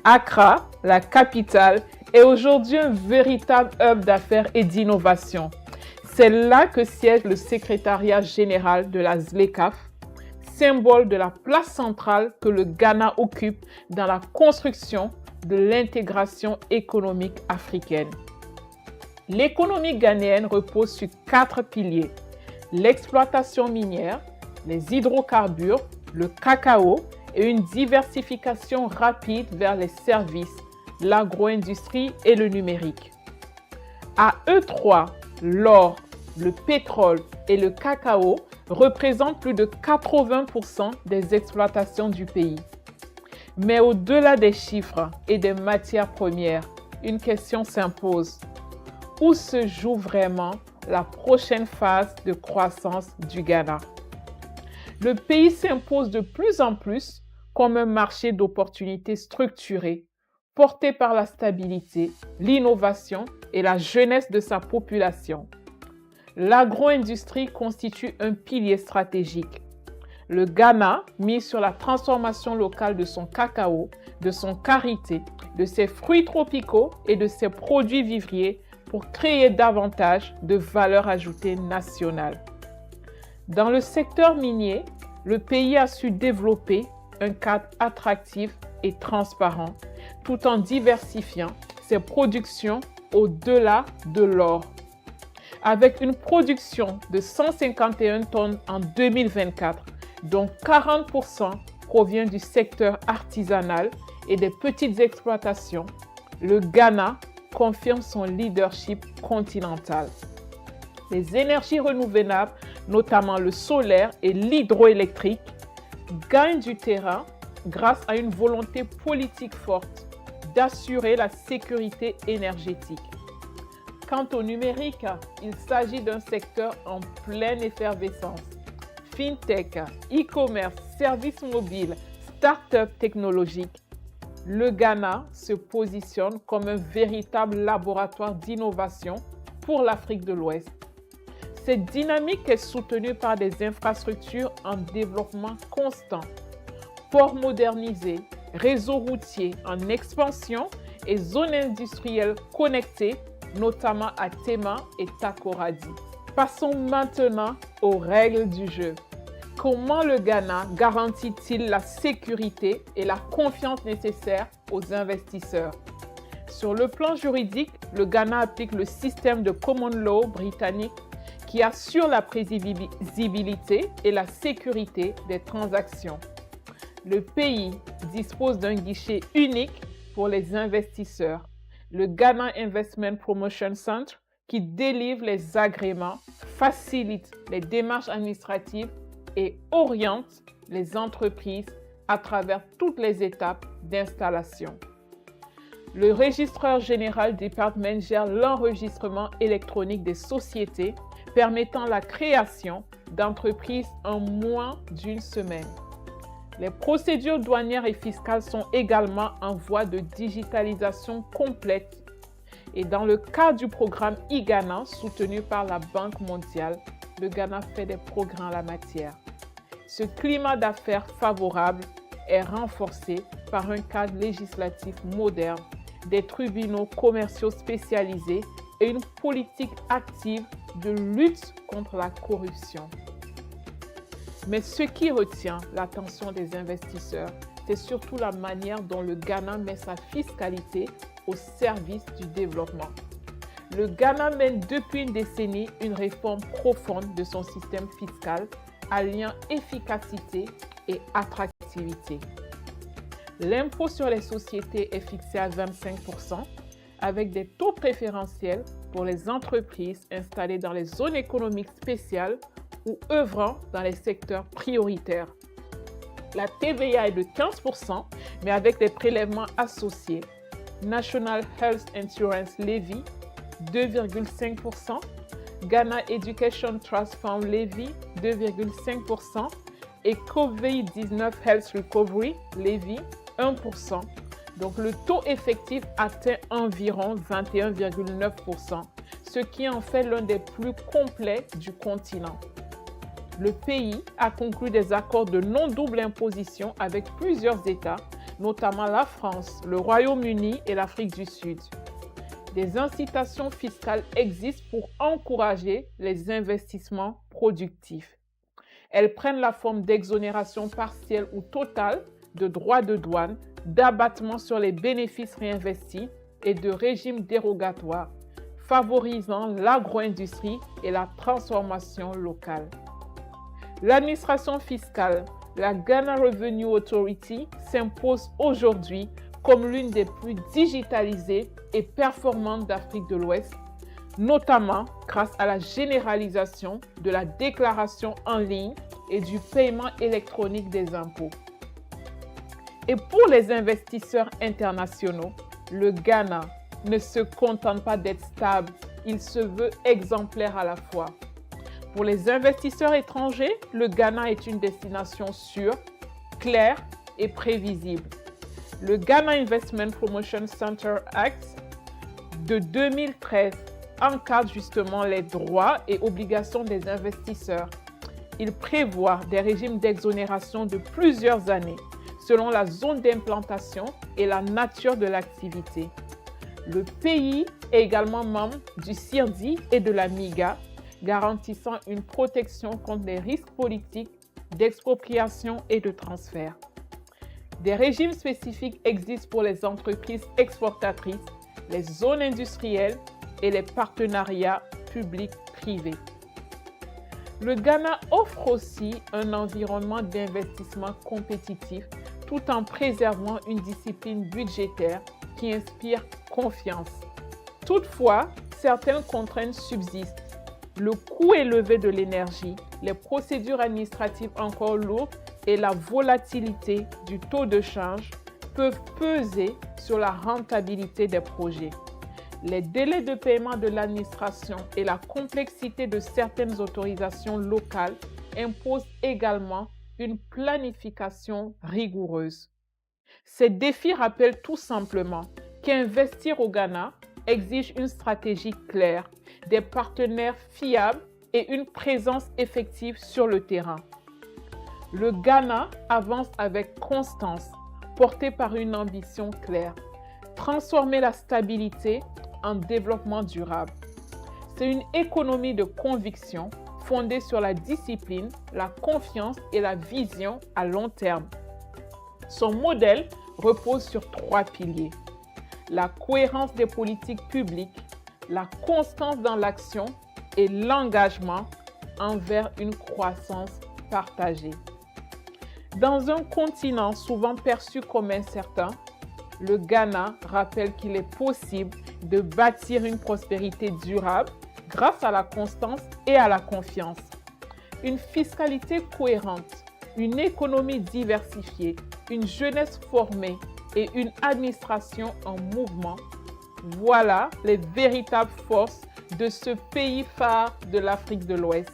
Accra, la capitale, est aujourd'hui un véritable hub d'affaires et d'innovation. C'est là que siège le secrétariat général de la ZLECAf, symbole de la place centrale que le Ghana occupe dans la construction de l'intégration économique africaine. L'économie ghanéenne repose sur 4 piliers: l'exploitation minière, les hydrocarbures, le cacao et une diversification rapide vers les services, l'agro-industrie et le numérique. À eux trois, l'or, le pétrole et le cacao représentent plus de 80% des exploitations du pays. Mais au-delà des chiffres et des matières premières, une question s'impose. Où se joue vraiment la prochaine phase de croissance du Ghana? Le pays s'impose de plus en plus comme un marché d'opportunités structuré, porté par la stabilité, l'innovation et la jeunesse de sa population. L'agro-industrie constitue un pilier stratégique. Le Ghana mise sur la transformation locale de son cacao, de son karité, de ses fruits tropicaux et de ses produits vivriers pour créer davantage de valeur ajoutée nationale. Dans le secteur minier, le pays a su développer un cadre attractif et transparent, tout en diversifiant ses productions au-delà de l'or. Avec une production de 151 tonnes en 2024, dont 40% provient du secteur artisanal et des petites exploitations, le Ghana confirme son leadership continental. Les énergies renouvelables, notamment le solaire et l'hydroélectrique, gagnent du terrain grâce à une volonté politique forte d'assurer la sécurité énergétique. Quant au numérique, il s'agit d'un secteur en pleine effervescence. Fintech, e-commerce, services mobiles, start-up technologiques. Le Ghana se positionne comme un véritable laboratoire d'innovation pour l'Afrique de l'Ouest. Cette dynamique est soutenue par des infrastructures en développement constant, ports modernisés, réseaux routiers en expansion et zones industrielles connectées, notamment à Tema et Takoradi. Passons maintenant aux règles du jeu. Comment le Ghana garantit-il la sécurité et la confiance nécessaires aux investisseurs? Sur le plan juridique, le Ghana applique le système de Common Law britannique qui assure la prévisibilité et la sécurité des transactions. Le pays dispose d'un guichet unique pour les investisseurs, le Ghana Investment Promotion Center, qui délivre les agréments, facilite les démarches administratives et oriente les entreprises à travers toutes les étapes d'installation. Le registreur général du département gère l'enregistrement électronique des sociétés, permettant la création d'entreprises en moins d'une semaine. Les procédures douanières et fiscales sont également en voie de digitalisation complète. Et dans le cadre du programme e-Ghana, soutenu par la Banque mondiale, le Ghana fait des progrès en la matière. Ce climat d'affaires favorable est renforcé par un cadre législatif moderne, des tribunaux commerciaux spécialisés et une politique active de lutte contre la corruption. Mais ce qui retient l'attention des investisseurs, c'est surtout la manière dont le Ghana met sa fiscalité au service du développement. Le Ghana mène depuis une décennie une réforme profonde de son système fiscal, alliant efficacité et attractivité. L'impôt sur les sociétés est fixé à 25%, avec des taux préférentiels pour les entreprises installées dans les zones économiques spéciales ou œuvrant dans les secteurs prioritaires. La TVA est de 15%, mais avec des prélèvements associés. National Health Insurance Levy, 2,5%. Ghana Education Trust Fund Levy, 2,5%. Et COVID-19 Health Recovery Levy, 1%. Donc le taux effectif atteint environ 21,9%, ce qui en fait l'un des plus complets du continent. Le pays a conclu des accords de non-double imposition avec plusieurs États, notamment la France, le Royaume-Uni et l'Afrique du Sud. Des incitations fiscales existent pour encourager les investissements productifs. Elles prennent la forme d'exonération partielle ou totale de droits de douane, d'abattements sur les bénéfices réinvestis et de régimes dérogatoires, favorisant l'agro-industrie et la transformation locale. L'administration fiscale, la Ghana Revenue Authority, s'impose aujourd'hui comme l'une des plus digitalisées et performantes d'Afrique de l'Ouest, notamment grâce à la généralisation de la déclaration en ligne et du paiement électronique des impôts. Et pour les investisseurs internationaux, le Ghana ne se contente pas d'être stable, il se veut exemplaire à la fois. Pour les investisseurs étrangers, le Ghana est une destination sûre, claire et prévisible. Le Ghana Investment Promotion Center Act de 2013 encadre justement les droits et obligations des investisseurs. Il prévoit des régimes d'exonération de plusieurs années selon la zone d'implantation et la nature de l'activité. Le pays est également membre du CIRDI et de la MIGA, garantissant une protection contre les risques politiques, d'expropriation et de transfert. Des régimes spécifiques existent pour les entreprises exportatrices, les zones industrielles et les partenariats publics-privés. Le Ghana offre aussi un environnement d'investissement compétitif tout en préservant une discipline budgétaire qui inspire confiance. Toutefois, certaines contraintes subsistent. Le coût élevé de l'énergie, les procédures administratives encore lourdes et la volatilité du taux de change peuvent peser sur la rentabilité des projets. Les délais de paiement de l'administration et la complexité de certaines autorisations locales imposent également une planification rigoureuse. Ces défis rappellent tout simplement qu'investir au Ghana exige une stratégie claire, des partenaires fiables et une présence effective sur le terrain. Le Ghana avance avec constance, porté par une ambition claire: transformer la stabilité en développement durable. C'est une économie de conviction fondée sur la discipline, la confiance et la vision à long terme. Son modèle repose sur 3 piliers: la cohérence des politiques publiques, la constance dans l'action et l'engagement envers une croissance partagée. Dans un continent souvent perçu comme incertain, le Ghana rappelle qu'il est possible de bâtir une prospérité durable grâce à la constance et à la confiance. Une fiscalité cohérente, une économie diversifiée, une jeunesse formée et une administration en mouvement, voilà les véritables forces de ce pays phare de l'Afrique de l'Ouest.